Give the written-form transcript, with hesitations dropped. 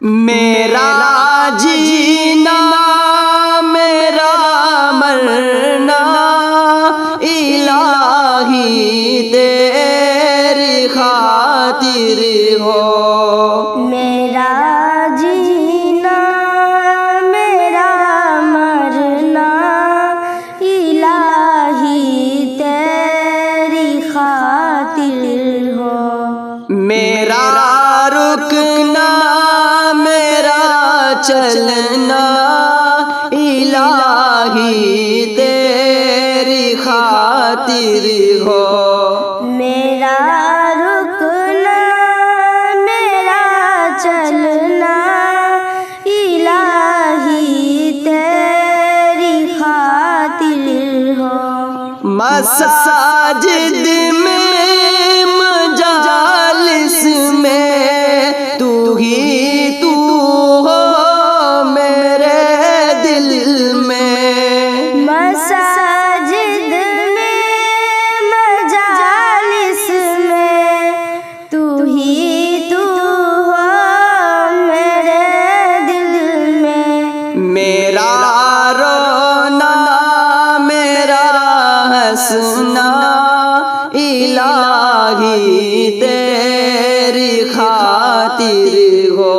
میرا جینا میرا مرنا الہی تیری خاطر ہو، میرا جینا میرا مرنا الہی تیری خاطر ہو، میرا رکنا میرا چلنا الہی تیری خاطر ہو، میرا رکنا میرا چلنا الہی تیری خاطر ہو، مساجد میں مجالس میں تو ہی تو ہو میرے دل میں، مساجد میں مجالس میں تو ہی تو ہو میرے دل میں، میرا رونا میرا ہنسنا الہی تیری خاطر ہو،